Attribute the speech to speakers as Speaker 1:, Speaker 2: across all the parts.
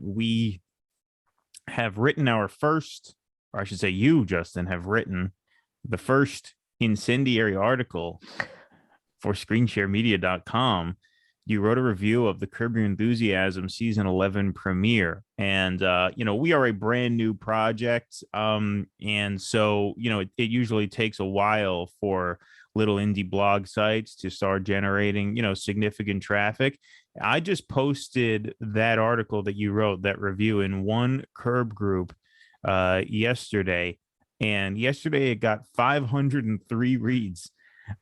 Speaker 1: We have written our first, or I should say, you, Justin, have written the first incendiary article for screensharemedia.com. You wrote a review of the Curb Your Enthusiasm season 11 premiere. And, we are a brand new project. And so, it usually takes a while for little indie blog sites to start generating, significant traffic. I just posted that article that you wrote, that review, in one Curb group yesterday. And yesterday it got 503 reads.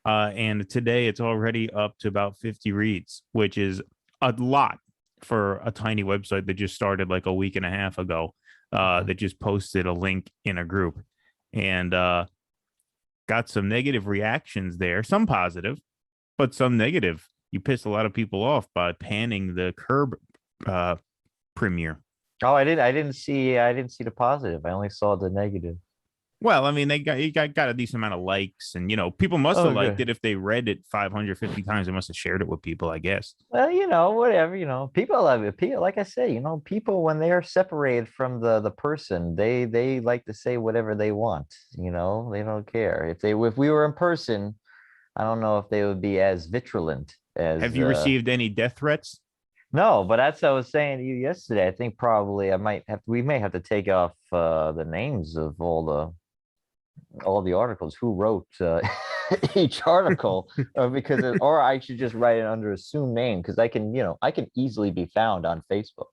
Speaker 1: And today it's already up to about 50 reads, which is a lot for a tiny website that just started like a week and a half ago, that just posted a link in a group. And got some negative reactions there, some positive, but some negative. You pissed a lot of people off by panning the Curb premiere.
Speaker 2: Oh, I didn't see the positive. I only saw the negative.
Speaker 1: Well, I mean, got a decent amount of likes, and people must have
Speaker 2: Oh,
Speaker 1: liked
Speaker 2: good.
Speaker 1: it if they read it 550 times. They must have shared it with people, I guess.
Speaker 2: Well, whatever, people love it. People, like I say, people when they are separated from the person, they like to say whatever they want. They don't care. If we were in person, I don't know if they would be as vigilant
Speaker 1: Have
Speaker 2: as
Speaker 1: you received any death threats?
Speaker 2: no, but that's what I was saying to you yesterday. I think probably we may have to take off the names of all the articles who wrote each article, or I should just write it under assumed name because I can easily be found on Facebook.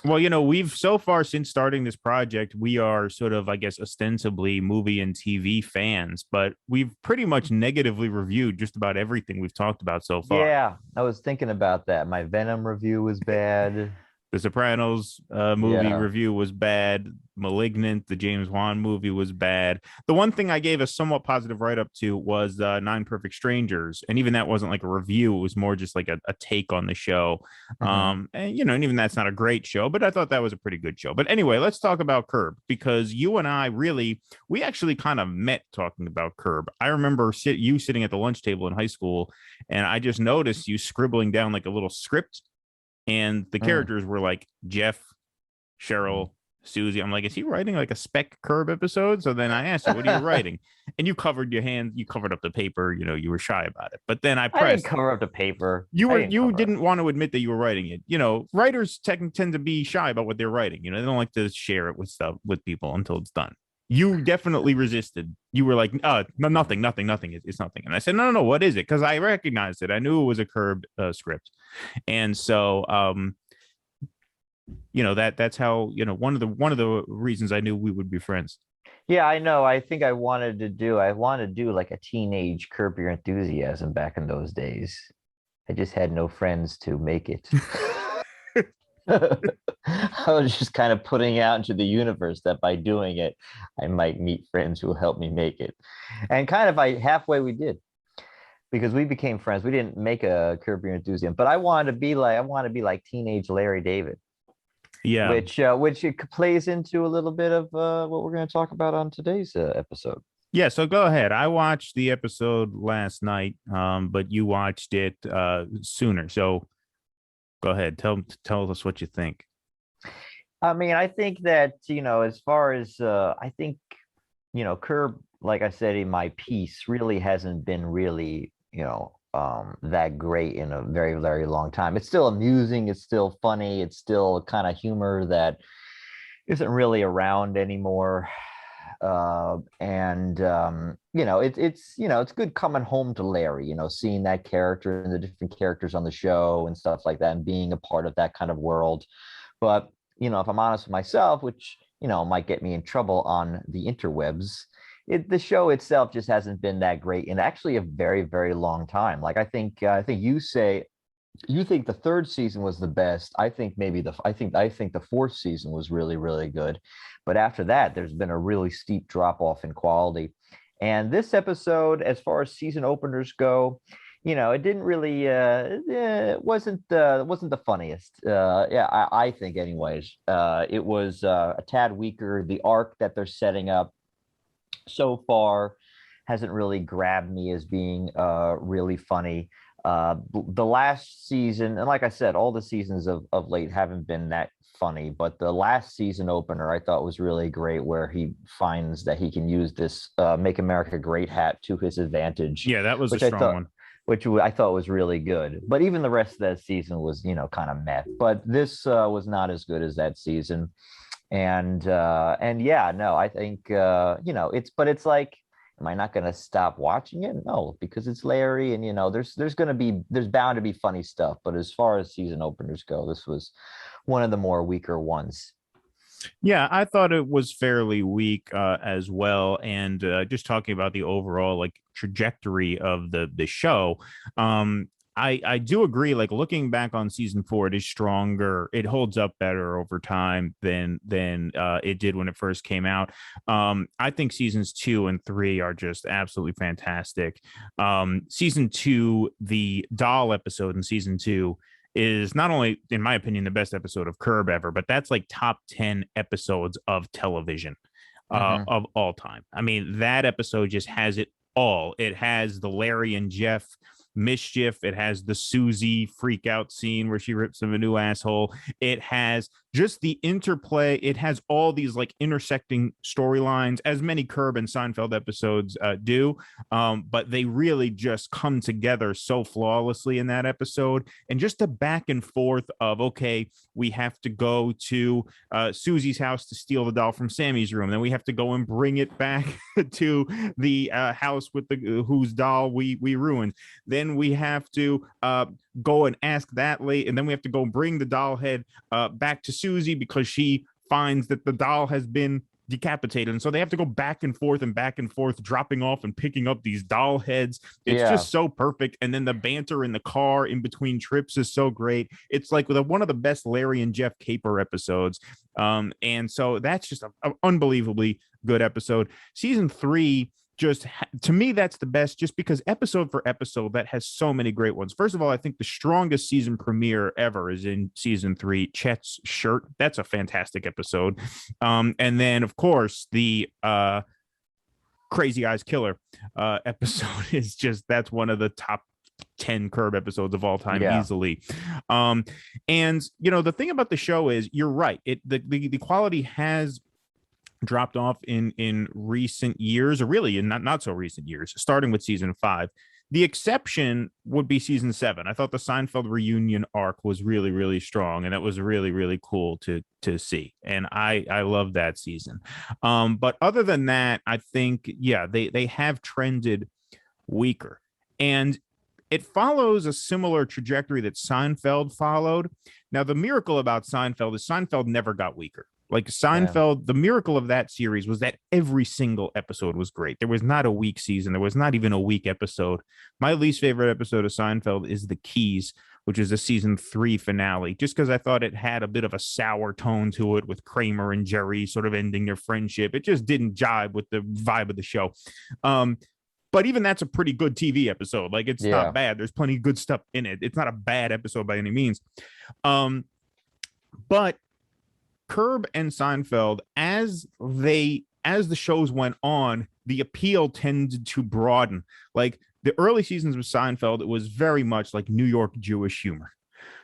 Speaker 1: Well, we've so far, since starting this project, we are sort of, I guess, ostensibly movie and TV fans, but we've pretty much negatively reviewed just about everything we've talked about so far.
Speaker 2: Yeah, I was thinking about that. My Venom review was bad.
Speaker 1: The Sopranos movie
Speaker 2: Yeah.
Speaker 1: review was bad. Malignant, the James Wan movie, was bad. The one thing I gave a somewhat positive write up to was Nine Perfect Strangers, and even that wasn't like a review; it was more just like a take on the show.
Speaker 2: Hmm.
Speaker 1: And even that's not a great show, but I thought that was a pretty good show. But anyway, let's talk about Curb, because you and I we actually kind of met talking about Curb. I remember you sitting at the lunch table in high school, and I just noticed you scribbling down like a little script, and the
Speaker 2: Mm.
Speaker 1: characters were like Jeff, Cheryl, Susie. I'm like, is he writing like a Spec Curb episode? So then I asked you, what are you writing? And you covered your hand, you covered up the paper, you were shy about it. But then I
Speaker 2: I didn't
Speaker 1: pressed.
Speaker 2: cover up the paper.
Speaker 1: You
Speaker 2: I
Speaker 1: were
Speaker 2: didn't
Speaker 1: you
Speaker 2: cover it.
Speaker 1: didn't want to admit that you were writing it. Writers tend to be shy about what they're writing. They don't like to share it with people until it's done. You definitely resisted. You were like, no, nothing, nothing, nothing. It's nothing. And I said, no, no, no. What is it? Because I recognized it. I knew it was a Curb script. And so that's how, one of the reasons I knew we would be friends.
Speaker 2: Yeah, I know. I wanted to do like a teenage Curb Your Enthusiasm back in those days. I just had no friends to make it. I was just kind of putting out into the universe that by doing it, I might meet friends who will help me make it. And kind of I halfway we did because we became friends. We didn't make a Curb Your Enthusiasm, but I want to be like teenage Larry David,
Speaker 1: Yeah.
Speaker 2: which it plays into a little bit of what we're going to talk about on today's episode.
Speaker 1: Yeah, so go ahead. I watched the episode last night, but you watched it sooner. So go ahead. Tell us what you think.
Speaker 2: I mean, I think that, as far as I think, Curb, like I said in my piece, really hasn't been really, that great in a very, very long time. It's still amusing, it's still funny, it's still kind of humor that isn't really around anymore. And it's good coming home to Larry, seeing that character and the different characters on the show and stuff like that, and being a part of that kind of world. But if I'm honest with myself, which might get me in trouble on the interwebs, the show itself just hasn't been that great in actually a very, very long time. Like I think you think the third season was the best. I think maybe I think the fourth season was really, really good. But after that, there's been a really steep drop off in quality. And this episode, as far as season openers go, it didn't really it wasn't the funniest. Yeah, I think anyways. It was a tad weaker. The arc that they're setting up so far hasn't really grabbed me as being really funny. The last season, and like I said, all the seasons of late haven't been that funny, but the last season opener I thought was really great, where he finds that he can use this "Make America Great" hat to his advantage,
Speaker 1: Yeah, that was a
Speaker 2: which I
Speaker 1: strong
Speaker 2: thought
Speaker 1: one.
Speaker 2: I thought was really good. But even the rest of that season was, kind of meh. But this was not as good as that season. And yeah, no, I think it's like, am I not going to stop watching it? No, because it's Larry, and there's bound to be funny stuff. But as far as season openers go, this was one of the more weaker ones.
Speaker 1: Yeah, I thought it was fairly weak as well. And just talking about the overall like trajectory of the show, I do agree. Like looking back on season four, it is stronger. It holds up better over time than it did when it first came out. I think seasons two and three are just absolutely fantastic. Season two, the doll episode in season two is not only, in my opinion, the best episode of Curb ever, but that's like top 10 episodes of television
Speaker 2: Hmm.
Speaker 1: of all time. I mean, that episode just has it all. It has the Larry and Jeff mischief. It has the Susie freak out scene where she rips him a new asshole. It has just the interplay. It has all these like intersecting storylines, as many Curb and Seinfeld episodes do. But they really just come together so flawlessly in that episode. And just the back and forth of, okay, we have to go to Susie's house to steal the doll from Sammy's room. Then we have to go and bring it back to the house with the whose doll we ruined. Then we have to go and ask that late, and then we have to go bring the doll head back to Susie because she finds that the doll has been decapitated, and so they have to go back and forth, dropping off and picking up these doll heads. It's
Speaker 2: Yeah.
Speaker 1: just so perfect. And then the banter in the car in between trips is so great. It's like one of the best Larry and Jeff Caper episodes. And so that's just an unbelievably good episode. Season three, just to me, that's the best, just because episode for episode that has so many great ones. First of all, I think the strongest season premiere ever is in season three, Chet's shirt. That's a fantastic episode. And then of course the Crazy Eyes Killer episode is just, that's one of the top 10 Curb episodes of all time,
Speaker 2: Yeah.
Speaker 1: easily. And the thing about the show is, you're right, the quality has dropped off in recent years, or really in not so recent years, starting with season five. The exception would be season seven. I thought the Seinfeld reunion arc was really, really strong, and that was really, really cool to see. And I love that season. But other than that, I think, yeah, they have trended weaker. And it follows a similar trajectory that Seinfeld followed. Now, the miracle about Seinfeld is Seinfeld never got weaker. Like
Speaker 2: Yeah.
Speaker 1: Seinfeld, the miracle of that series was that every single episode was great. There was not a weak season. There was not even a weak episode. My least favorite episode of Seinfeld is The Keys, which is the season three finale, just because I thought it had a bit of a sour tone to it with Kramer and Jerry sort of ending their friendship. It just didn't jibe with the vibe of the show. But even that's a pretty good TV episode. Like, it's not
Speaker 2: Yeah.
Speaker 1: bad. There's plenty of good stuff in it. It's not a bad episode by any means. But Curb and Seinfeld, as the shows went on, the appeal tended to broaden. Like the early seasons of Seinfeld, it was very much like New York Jewish humor.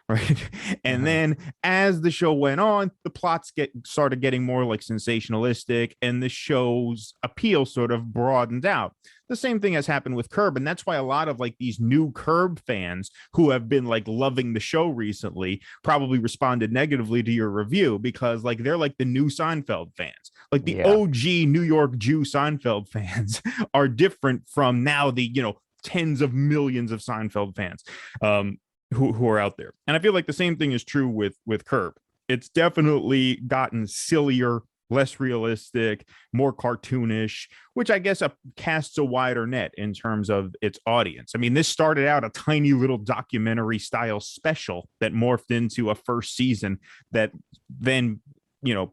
Speaker 1: Right. And
Speaker 2: Hmm.
Speaker 1: then as the show went on, the plots started getting more like sensationalistic, and the show's appeal sort of broadened out. The same thing has happened with Curb, and that's why a lot of like these new Curb fans who have been like loving the show recently probably responded negatively to your review, because like they're like the new Seinfeld fans. Like the
Speaker 2: Yeah.
Speaker 1: OG New York Jew Seinfeld fans are different from now the tens of millions of Seinfeld fans. Who are out there. And I feel like the same thing is true with Curb. It's definitely gotten sillier, less realistic, more cartoonish, which I guess casts a wider net in terms of its audience. I mean, this started out a tiny little documentary style special that morphed into a first season that then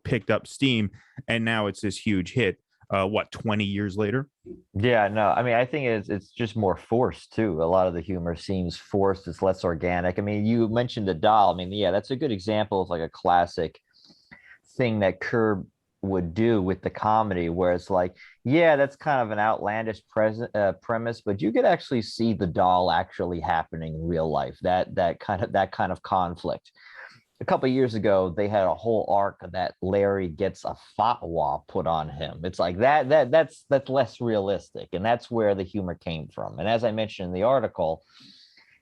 Speaker 1: picked up steam, and now it's this huge hit. 20 years later?
Speaker 2: Yeah, no, I mean, I think it's just more forced too. A lot of the humor seems forced. It's less organic. I mean, you mentioned the doll. I mean, yeah, that's a good example of like a classic thing that Curb would do with the comedy, where it's like, yeah, that's kind of an outlandish premise, but you could actually see the doll actually happening in real life. That kind of conflict. a couple of years ago, they had a whole arc that Larry gets a fatwa put on him. It's like that's less realistic, and that's where the humor came from. And as I mentioned in the article,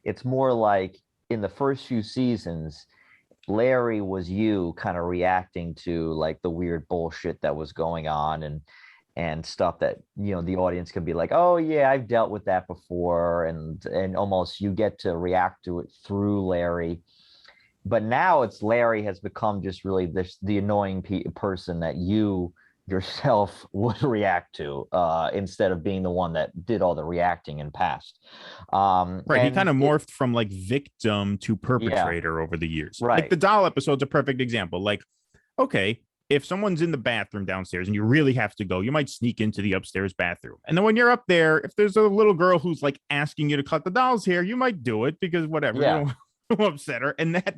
Speaker 2: it's more like in the first few seasons, Larry was you kind of reacting to like the weird bullshit that was going on and stuff that the audience can be like, oh yeah, I've dealt with that before, and almost you get to react to it through Larry. But now it's Larry has become just really the annoying person that you yourself would react to, instead of being the one that did all the reacting in past.
Speaker 1: Right. He kind of morphed from like victim to
Speaker 2: Yeah,
Speaker 1: perpetrator over the years. Like
Speaker 2: right.
Speaker 1: the doll episode's a perfect example. Like, okay, if someone's in the bathroom downstairs and you really have to go, you might sneak into the upstairs bathroom. And then when you're up there, if there's a little girl who's like asking you to cut the doll's hair, you might do it because whatever, you
Speaker 2: Yeah.
Speaker 1: don't upset her. And that,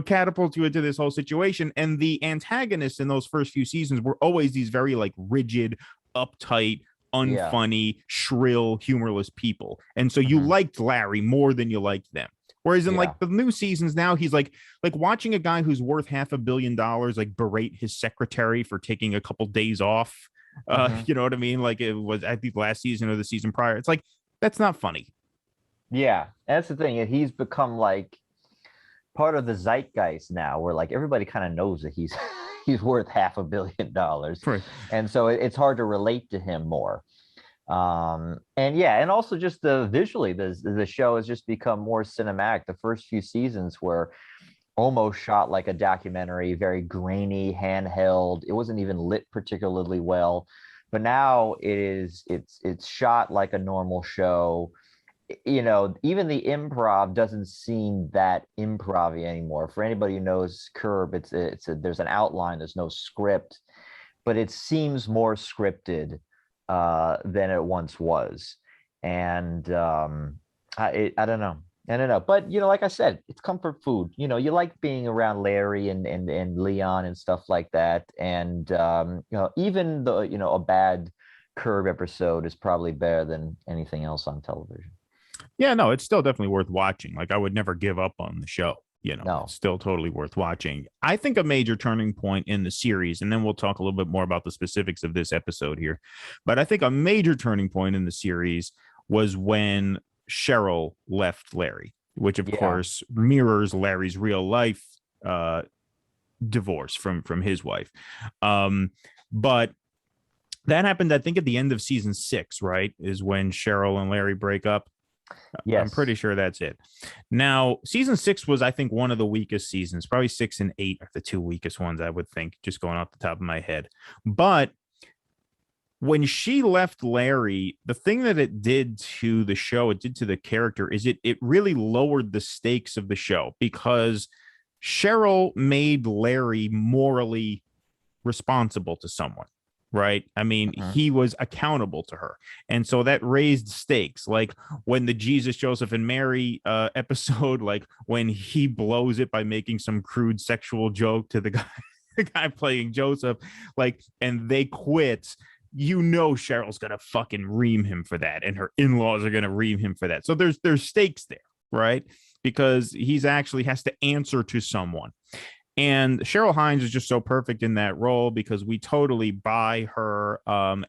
Speaker 1: catapults you into this whole situation. And the antagonists in those first few seasons were always these very like rigid, uptight,
Speaker 2: Yeah.
Speaker 1: unfunny, shrill, humorless people. And so you
Speaker 2: Hmm.
Speaker 1: liked Larry more than you liked them. Whereas in
Speaker 2: Yeah.
Speaker 1: like the new seasons now, he's like watching a guy who's worth $500 million like berate his secretary for taking a couple days off.
Speaker 2: Hmm.
Speaker 1: You know what I mean? Like it was, I think, last season or the season prior. It's like that's not funny.
Speaker 2: Yeah. That's the thing. He's become like part of the zeitgeist now, where like everybody kind of knows that he's he's worth $500 million,
Speaker 1: Right.
Speaker 2: and so it's hard to relate to him more. And yeah, and also just the visually, the show has just become more cinematic. The first few seasons were almost shot like a documentary, very grainy, handheld. It wasn't even lit particularly well, but now it's shot like a normal show. Even the improv doesn't seem that improv anymore. For anybody who knows Curb, there's an outline, there's no script, but it seems more scripted than it once was. And I don't know. I don't know. But like I said, it's comfort food. You like being around Larry and Leon and stuff like that. And even the a bad Curb episode is probably better than anything else on television.
Speaker 1: Yeah, no, it's still definitely worth watching. Like I would never give up on the show. It's
Speaker 2: No.
Speaker 1: still totally worth watching. I think a major turning point in the series, and then we'll talk a little bit more about the specifics of this episode here. But I think a major turning point in the series was when Cheryl left Larry, which of
Speaker 2: Yeah.
Speaker 1: course mirrors Larry's real life divorce from his wife. But that happened, I think, at the end of season 6, right? Is when Cheryl and Larry break up. I'm
Speaker 2: Yes.
Speaker 1: pretty sure that's it. Now, season 6 was, I think, one of the weakest seasons. Probably 6 and 8 are the two weakest ones, I would think, just going off the top of my head. But when she left Larry, the thing that it did to the show, it did to the character, is it really lowered the stakes of the show because Cheryl made Larry morally responsible to someone, right? I mean,
Speaker 2: Mhm.
Speaker 1: he was accountable to her. And so that raised stakes. Like when the Jesus, Joseph, and Mary episode, like when he blows it by making some crude sexual joke to the guy, the guy playing Joseph, like, and they quit. Cheryl's gonna fucking ream him for that, and her in-laws are gonna ream him for that. So there's stakes there, right? Because he's actually has to answer to someone. And Cheryl Hines is just so perfect in that role because we totally buy her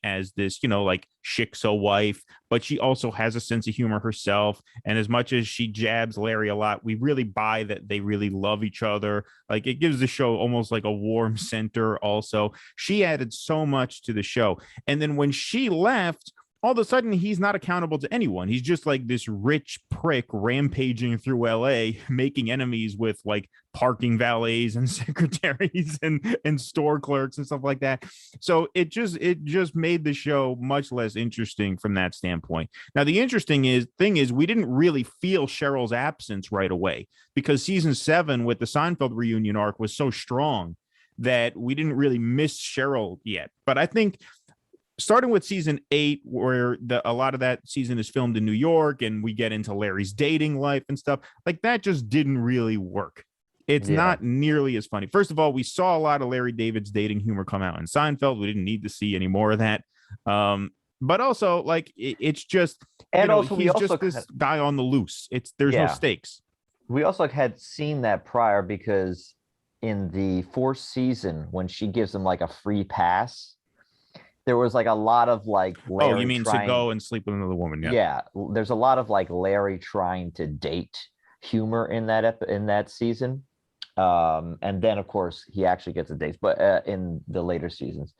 Speaker 1: as this, like shiksa wife, but she also has a sense of humor herself. And as much as she jabs Larry a lot, we really buy that they really love each other. Like it gives the show almost like a warm center. Also, she added so much to the show. And then when she left, all of a sudden he's not accountable to anyone. He's just like this rich prick rampaging through LA, making enemies with like parking valets and secretaries and store clerks and stuff like that. So it just made the show much less interesting from that standpoint. Now the interesting thing is we didn't really feel Cheryl's absence right away because season 7 with the Seinfeld reunion arc was so strong that we didn't really miss Cheryl yet. But I think starting with season 8, where a lot of that season is filmed in New York and we get into Larry's dating life and stuff, like that just didn't really work. It's
Speaker 2: Yeah.
Speaker 1: not nearly as funny. First of all, we saw a lot of Larry David's dating humor come out in Seinfeld. We didn't need to see any more of that. But also, like, it's just,
Speaker 2: And also we
Speaker 1: he's
Speaker 2: also
Speaker 1: just this guy on the loose. There's no
Speaker 2: yeah.
Speaker 1: stakes.
Speaker 2: we also had seen that prior because in the fourth season, when she gives him like a free pass, there was like a lot of like
Speaker 1: Oh, you
Speaker 2: Larry
Speaker 1: mean to
Speaker 2: trying.
Speaker 1: go and sleep with another woman? Yeah.
Speaker 2: Yeah, there's a lot of like Larry trying to date humor in in that season. And then of course he actually gets a date, but in the later seasons.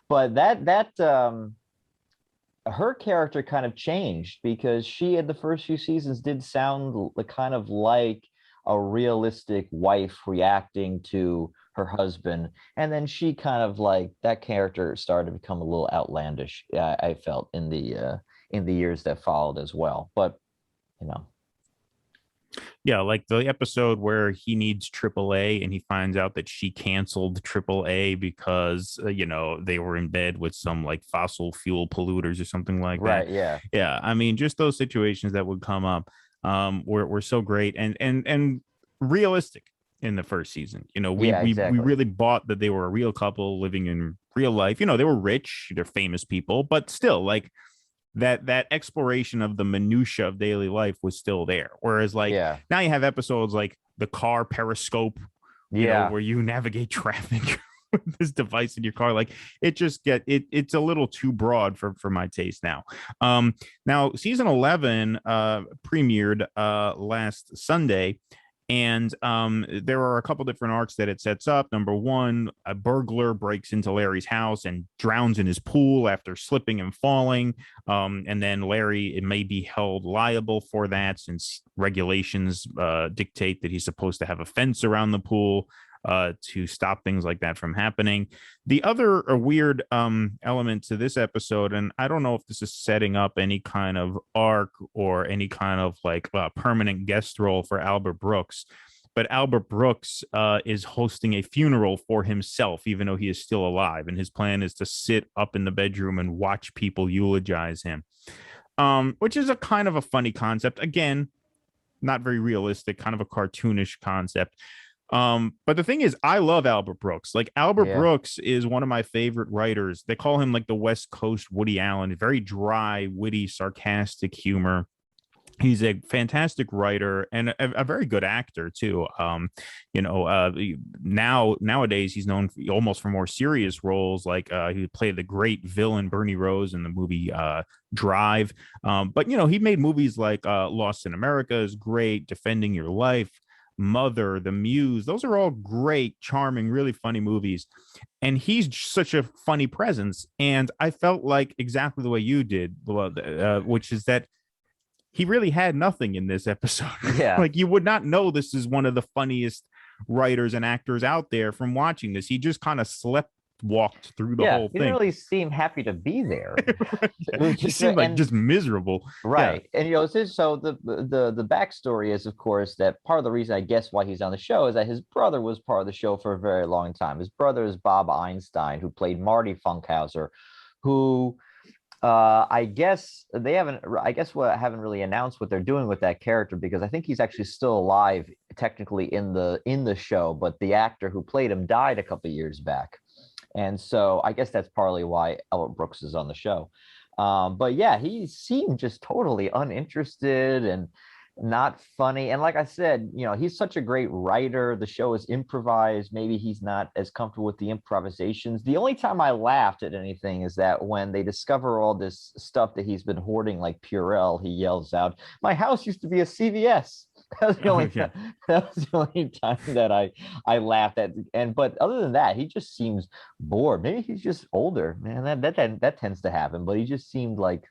Speaker 2: But that her character kind of changed because she in the first few seasons did sound kind of like a realistic wife reacting to her husband, and then she kind of like that character started to become a little outlandish. I felt in the years that followed as well. But you know,
Speaker 1: Yeah, like the episode where he needs AAA and he finds out that she canceled AAA because they were in bed with some like fossil fuel polluters or something like that.
Speaker 2: right? Yeah,
Speaker 1: Yeah, I mean, just those situations that would come up were so great and realistic in the first season.
Speaker 2: yeah,
Speaker 1: We
Speaker 2: exactly.
Speaker 1: really bought that they were a real couple living in real life. They were rich, they're famous people, but still, like that exploration of the minutia of daily life was still there. Whereas like
Speaker 2: Yeah,
Speaker 1: now you have episodes like the car periscope,
Speaker 2: yeah,
Speaker 1: where you navigate traffic with this device in your car. Like it's a little too broad for my taste now. Now season 11 premiered last Sunday, and there are a couple different arcs that it sets up. Number one, a burglar breaks into Larry's house and drowns in his pool after slipping and falling. And then Larry, it may be held liable for that since regulations dictate that he's supposed to have a fence around the pool to stop things like that from happening. The other weird element to this episode, and I don't know if this is setting up any kind of arc or any kind of like permanent guest role for Albert Brooks, but Albert Brooks is hosting a funeral for himself, even though he is still alive. And his plan is to sit up in the bedroom and watch people eulogize him, which is a kind of a funny concept. Again, not very realistic, kind of a cartoonish concept. But the thing is, I love Albert Brooks. Like Albert
Speaker 2: yeah.
Speaker 1: Brooks is one of my favorite writers. They call him like the West Coast Woody Allen, very dry, witty, sarcastic humor. He's a fantastic writer and a very good actor too. Nowadays he's known almost for more serious roles, like he played the great villain Bernie Rose in the movie Drive. But he made movies like Lost in America is great, Defending Your Life, Mother, The Muse. Those are all great, charming, really funny movies. And he's such a funny presence. And I felt like exactly the way you did, which is that he really had nothing in this episode.
Speaker 2: Yeah.
Speaker 1: Like you would not know this is one of the funniest writers and actors out there from watching this. He just kind of slept walked through the
Speaker 2: Yeah,
Speaker 1: whole
Speaker 2: he didn't
Speaker 1: thing.
Speaker 2: really seem happy to be there. It was
Speaker 1: He
Speaker 2: just
Speaker 1: seemed like
Speaker 2: and
Speaker 1: just miserable. Yeah.
Speaker 2: right. And so the backstory is of course that part of the reason I guess why he's on the show is that his brother was part of the show for a very long time. His brother is Bob Einstein, who played Marty Funkhauser, who I guess they haven't I guess what haven't really announced what they're doing with that character because I think he's actually still alive technically in the show, but the actor who played him died a couple of years back. And so I guess that's partly why Albert Brooks is on the show. But yeah, he seemed just totally uninterested and not funny. And like I said, he's such a great writer. The show is improvised. Maybe he's not as comfortable with the improvisations. The only time I laughed at anything is that when they discover all this stuff that he's been hoarding, like Purell, he yells out, "My house used to be a CVS." That was the
Speaker 1: Oh,
Speaker 2: only
Speaker 1: yeah.
Speaker 2: that was the only time that I laughed at. But other than that, he just seems bored. Maybe he's just older, man. That tends to happen. But he just seemed like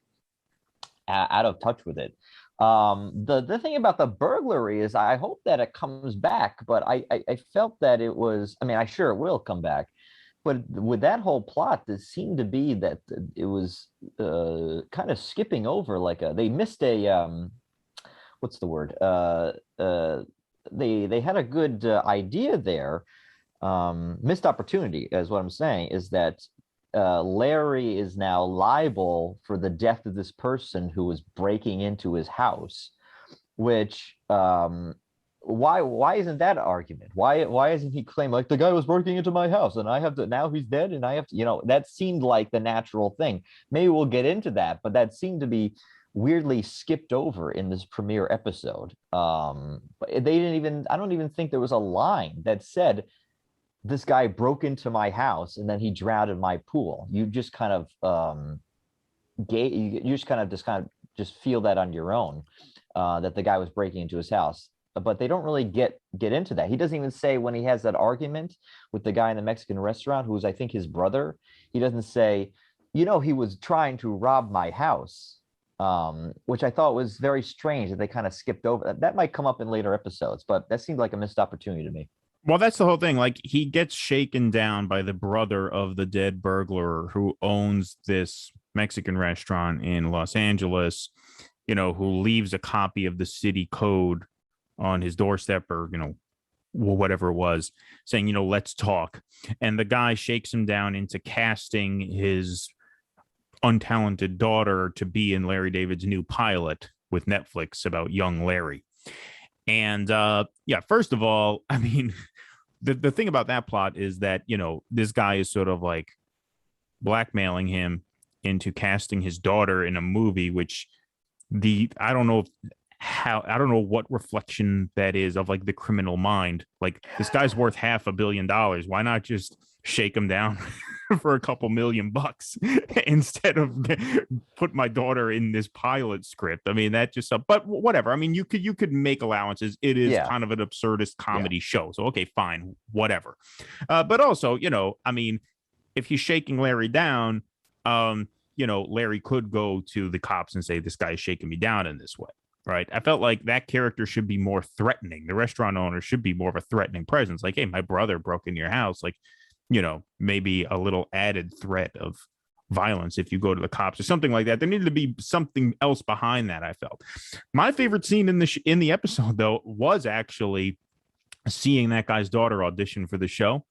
Speaker 2: out of touch with it. The thing about the burglary is I hope that it comes back, but I felt that it was. I mean, I sure it will come back. But with that whole plot, it seemed to be that it was kind of skipping over they missed a what's the word? They had a good idea there. Missed opportunity is what I'm saying. Is that Larry is now liable for the death of this person who was breaking into his house. Which why isn't that an argument? Why isn't he claiming like the guy was breaking into my house and I have to now he's dead and I have to that seemed like the natural thing. Maybe we'll get into that, but that seemed to be weirdly skipped over in this premiere episode. But they didn't even, I don't even think there was a line that said, this guy broke into my house and then he drowned in my pool. You just kind of you just just feel that on your own, that the guy was breaking into his house. But they don't really get into that. He doesn't even say, when he has that argument with the guy in the Mexican restaurant, who's I think his brother, he doesn't say, he was trying to rob my house, which I thought was very strange that they kind of skipped over. That might come up in later episodes, but that seemed like a missed opportunity to me.
Speaker 1: Well, that's the whole thing. Like, he gets shaken down by the brother of the dead burglar who owns this Mexican restaurant in Los Angeles, who leaves a copy of the city code on his doorstep, or, whatever it was, saying, let's talk. And the guy shakes him down into casting his untalented daughter to be in Larry David's new pilot with Netflix about young Larry. And yeah, first of all, I mean, the thing about that plot is that, this guy is sort of like blackmailing him into casting his daughter in a movie, which I don't know what reflection that is of like the criminal mind. Like, this guy's worth $500 million. Why not just shake him down for a couple $1,000,000 instead of put my daughter in this pilot script? I mean, that just, but whatever. I mean, you could make allowances. It is kind of an absurdist comedy show. So, okay, fine, whatever. But also, I mean, if he's shaking Larry down, Larry could go to the cops and say, this guy is shaking me down in this way. Right. I felt like that character should be more threatening. The restaurant owner should be more of a threatening presence. Like, hey, my brother broke into your house. Like, maybe a little added threat of violence if you go to the cops or something like that. There needed to be something else behind that, I felt. My favorite scene in the episode, though, was actually seeing that guy's daughter audition for the show.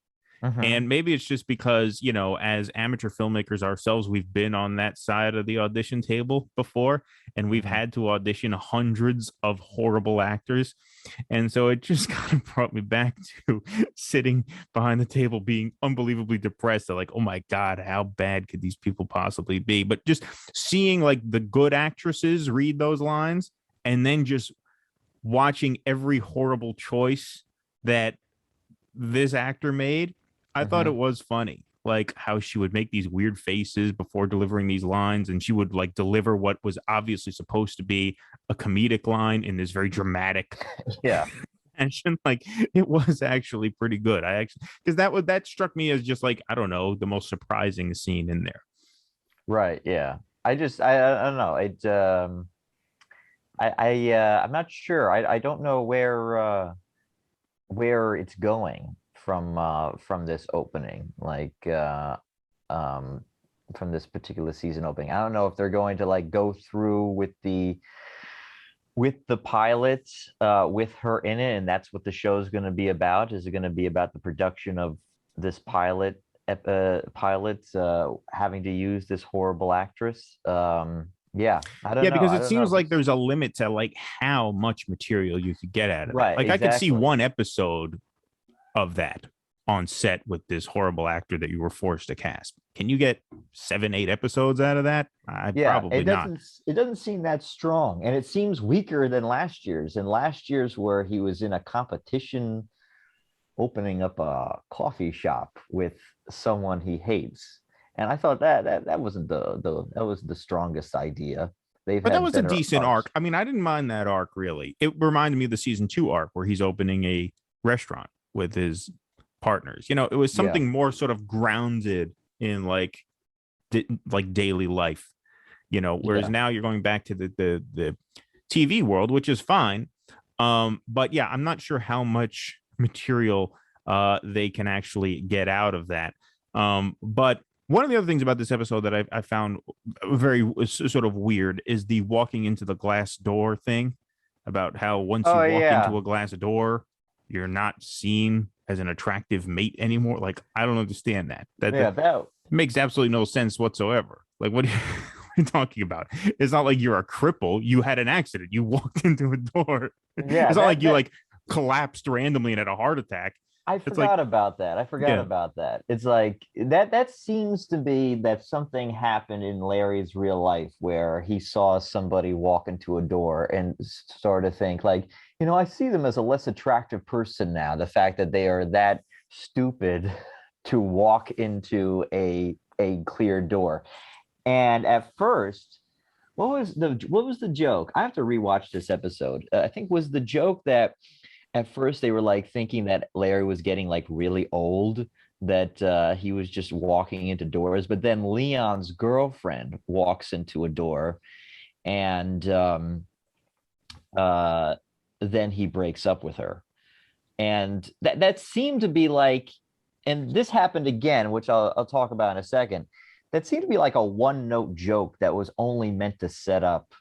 Speaker 1: And maybe it's just because, as amateur filmmakers ourselves, we've been on that side of the audition table before, and we've had to audition hundreds of horrible actors. And so it just kind of brought me back to sitting behind the table being unbelievably depressed. Like, oh my God, how bad could these people possibly be? But just seeing like the good actresses read those lines, and then just watching every horrible choice that this actor made, I thought it was funny, like how she would make these weird faces before delivering these lines, and she would like deliver what was obviously supposed to be a comedic line in this very dramatic fashion. Like, it was actually pretty good. I actually, because that struck me as just like, I don't know, the most surprising scene in there.
Speaker 2: Right. Yeah. I don't know. I'm not sure. I don't know where it's going from this opening, like from this particular season opening. I don't know if they're going to like go through with the pilot with her in it, and that's what the show is going to be about. Is it going to be about the production of this pilot having to use this horrible actress? Yeah, I don't know.
Speaker 1: Because it seems like there's a limit to like how much material you could get out of it. Like, exactly. I could see one episode of that on set with this horrible actor that you were forced to cast. Can you get 7-8 episodes out of that? Probably not.
Speaker 2: It doesn't seem that strong, and it seems weaker than last year's. And last year's, where he was in a competition opening up a coffee shop with someone he hates, and I thought that wasn't that was the strongest idea.
Speaker 1: But that was a decent arc. I mean, I didn't mind that arc, really. It reminded me of the season 2 arc where he's opening a restaurant with his partners. It was something more sort of grounded in like daily life, whereas now you're going back to the TV world, which is fine. But yeah, I'm not sure how much material they can actually get out of that. But one of the other things about this episode that I found very sort of weird is the walking into the glass door thing, about how once you walk into a glass door, you're not seen as an attractive mate anymore. Like, I don't understand that. That makes absolutely no sense whatsoever. Like, what are you talking about? It's not like you're a cripple. You had an accident. You walked into a door. Yeah, it's not like you like collapsed randomly and had a heart attack.
Speaker 2: I
Speaker 1: It's like,
Speaker 2: forgot about that. I forgot
Speaker 1: yeah,
Speaker 2: about that. It's like that seems to be that something happened in Larry's real life where he saw somebody walk into a door and started to think like, I see them as a less attractive person now. The fact that they are that stupid to walk into a clear door. And at first, what was the joke? I have to rewatch this episode. I think was the joke that at first they were like thinking that Larry was getting like really old, that he was just walking into doors, but then Leon's girlfriend walks into a door and uh then he breaks up with her. And that seemed to be like, and this happened again, which I'll talk about in a second. That seemed to be like a one note joke that was only meant to set up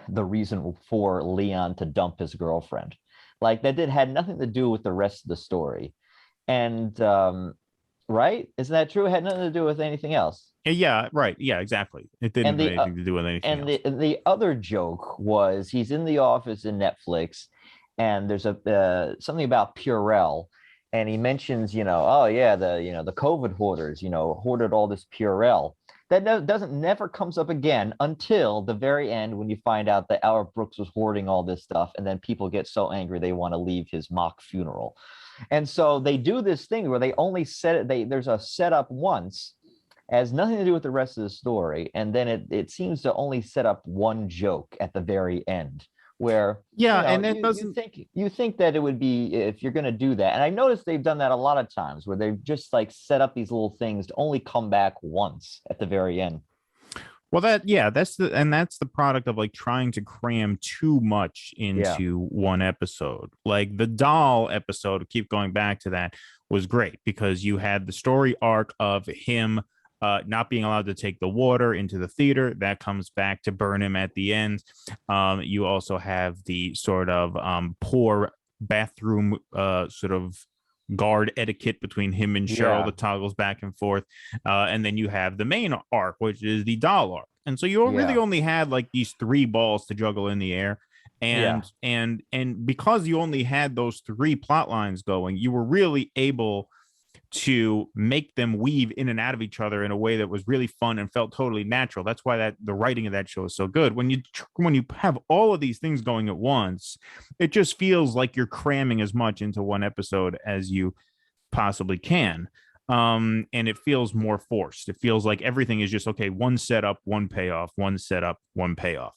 Speaker 2: the reason for Leon to dump his girlfriend. Like that did had nothing to do with the rest of the story. And right? Isn't that true? It had nothing to do with anything else.
Speaker 1: yeah, right, yeah, exactly. It didn't
Speaker 2: And
Speaker 1: have
Speaker 2: the
Speaker 1: anything to do with anything
Speaker 2: and
Speaker 1: else.
Speaker 2: the other joke was he's in the office in Netflix, and there's a something about Purell, and he mentions, oh yeah, the COVID hoarders, hoarded all this Purell. That doesn't never comes up again until the very end when you find out that Albert Brooks was hoarding all this stuff, and then people get so angry they want to leave his mock funeral. And so they do this thing where they only set it, there's a setup once, has nothing to do with the rest of the story, and then it seems to only set up one joke at the very end where
Speaker 1: Yeah, and it
Speaker 2: you
Speaker 1: doesn't.
Speaker 2: think that it would be, if you're going to do that, and I noticed they've done that a lot of times where they've just like set up these little things to only come back once at the very end.
Speaker 1: Well, that's the product of like trying to cram too much
Speaker 2: Yeah,
Speaker 1: into one episode. Like the doll episode, keep going back to that, was great because you had the story arc of him not being allowed to take the water into the theater. That comes back to burn him at the end. You also have the sort of poor bathroom sort of guard etiquette between him and Cheryl
Speaker 2: yeah,
Speaker 1: that toggles back and forth. And then you have the main arc, which is the doll arc. And so you really
Speaker 2: yeah,
Speaker 1: only had like these three balls to juggle in the air.
Speaker 2: yeah.
Speaker 1: And because you only had those three plot lines going, you were really able to make them weave in and out of each other in a way that was really fun and felt totally natural. That's why that the writing of that show is so good. When you have all of these things going at once, it just feels like you're cramming as much into one episode as you possibly can. And it feels more forced. It feels like everything is just okay, one setup, one payoff, one setup, one payoff.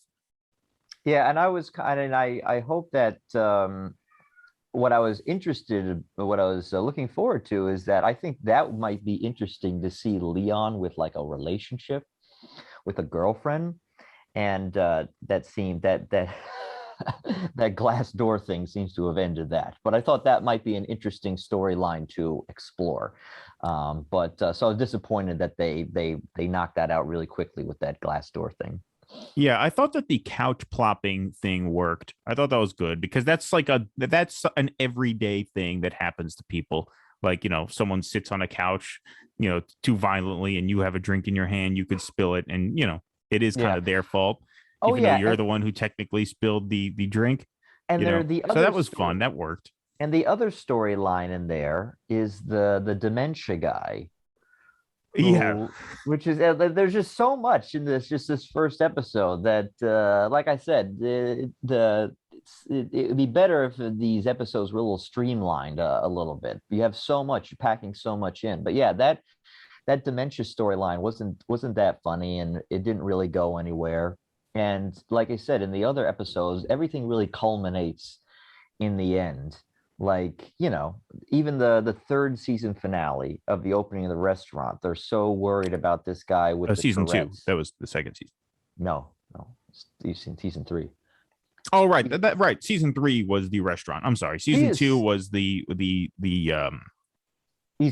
Speaker 2: Yeah, and I was kind of, and I hope that what I was looking forward to is that I think that might be interesting to see Leon with like a relationship with a girlfriend, and that seemed that that glass door thing seems to have ended that. But I thought that might be an interesting storyline to explore. But so I was disappointed that they knocked that out really quickly with that glass door thing.
Speaker 1: Yeah, I thought that the couch plopping thing worked. I thought that was good because that's an everyday thing that happens to people. Like, someone sits on a couch, too violently and you have a drink in your hand, you could spill it and, it is kind
Speaker 2: Yeah.
Speaker 1: of their fault,
Speaker 2: Oh
Speaker 1: even though
Speaker 2: yeah,
Speaker 1: you're the one who technically spilled the drink,
Speaker 2: and there the
Speaker 1: So
Speaker 2: other
Speaker 1: that was
Speaker 2: story
Speaker 1: fun. That worked.
Speaker 2: and the other storyline in there is the dementia guy
Speaker 1: Yeah.
Speaker 2: who, which is there's just so much in this first episode that like I said, it would be better if these episodes were a little streamlined a little bit. You have so much, you're packing so much in. But yeah, that dementia storyline wasn't that funny, and it didn't really go anywhere. And like I said, in the other episodes, everything really culminates in the end. Like, even the third season finale of the opening of the restaurant, they're so worried about this guy with the
Speaker 1: Season two.
Speaker 2: Tourette's.
Speaker 1: That was the second season.
Speaker 2: No, no, season three.
Speaker 1: Oh, right. Right. Season three was the restaurant. I'm sorry.
Speaker 2: He
Speaker 1: Season two
Speaker 2: is
Speaker 1: was the
Speaker 2: he's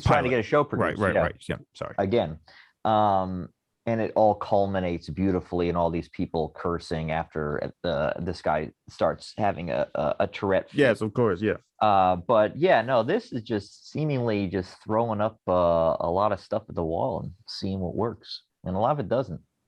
Speaker 2: trying to
Speaker 1: pilot.
Speaker 2: get a show
Speaker 1: Right,
Speaker 2: produced.
Speaker 1: right,
Speaker 2: Yeah,
Speaker 1: right. Yeah. Sorry.
Speaker 2: again. And it all culminates beautifully in all these people cursing after this guy starts having a Tourette fit.
Speaker 1: Yes, of course. Yeah.
Speaker 2: But yeah, no, this is just seemingly just throwing up a lot of stuff at the wall and seeing what works, and a lot of it doesn't.